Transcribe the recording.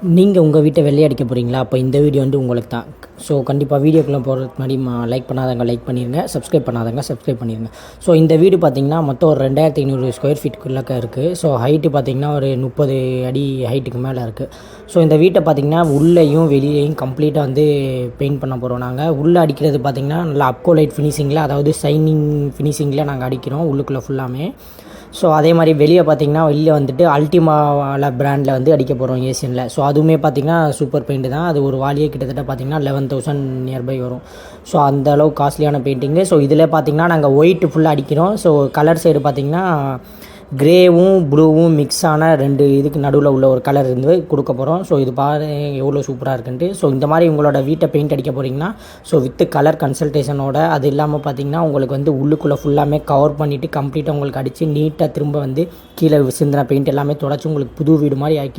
நீங்கள் உங்கள் வீட்டை வெள்ளை அடிக்க போகிறீங்களா? அப்போ இந்த வீடியோ வந்து உங்களுக்கு தான். ஸோ கண்டிப்பாக வீடியோக்குள்ளே போகிறதுக்கு முன்னாடி லைக் பண்ணாதவங்க லைக் பண்ணிடுங்க, சப்ஸ்கிரைப் பண்ணாதவங்க சப்ஸ்கிரைப் பண்ணிடுங்க. ஸோ இந்த வீடு பார்த்திங்கன்னா மொத்தம் ஒரு 2500 ஸ்கொயர் ஃபீட்டுக்குள்ளே இருக்குது. ஸோ ஹைட்டு பார்த்திங்கன்னா ஒரு 30 அடி ஹைட்டுக்கு மேலே இருக்குது. ஸோ இந்த வீட்டை பார்த்திங்கன்னா உள்ளேயும் வெளியேயும் கம்ப்ளீட்டாக வந்து பெயிண்ட் பண்ண போகிறோம். நாங்கள் உள்ளே அடிக்கிறது பார்த்திங்கன்னா நல்லா அப்கோலைட் ஃபினிஷிங்கில், அதாவது ஷைனிங் ஃபினிஷிங்கில் நாங்கள் அடிக்கிறோம் உள்ளுக்குள்ளே ஃபுல்லாமே. ஸோ அதே மாதிரி வெளியே பார்த்திங்கன்னா வெளியே வந்துட்டு அல்டிமாவில் பிராண்டில் வந்து அடிக்க போகிறோம் ஏசியனில். ஸோ அதுவுமே பார்த்திங்கன்னா சூப்பர் பெயிண்ட் தான். அது ஒரு வாலியே கிட்டத்தட்ட பார்த்திங்கன்னா 11,000 நியர்பை வரும். ஸோ அந்த அளவுக்கு காஸ்ட்லியான பெயிண்டிங்கு. ஸோ இதில் பார்த்திங்கன்னா நாங்கள் ஒயிட்டு ஃபுல்லாக அடிக்கிறோம். ஸோ கலர் சைடு பார்த்திங்கன்னா கிரேவும் ப்ளூவும் மிக்ஸ் ஆன 2 இதுக்கு நடுவில் உள்ள ஒரு கலர் இருந்து கொடுக்க போகிறோம். ஸோ இது பாரு எவ்வளோ சூப்பராக இருக்குன்ட்டு. ஸோ இந்த மாதிரி உங்களோட வீட்டை பெயிண்ட் அடிக்க போகிறீங்கன்னா ஸோ வித்து கலர் கன்சல்டேஷனோட, அது இல்லாமல் பார்த்திங்கன்னா உங்களுக்கு வந்து உள்ளுக்குள்ளே ஃபுல்லாமே கவர் பண்ணிவிட்டு கம்ப்ளீட்டாக உங்களுக்கு அடித்து நீட்டாக திரும்ப வந்து கீழே சிந்தின பெயிண்ட் எல்லாமே தொடச்சி உங்களுக்கு புது வீடு மாதிரி ஆக்கி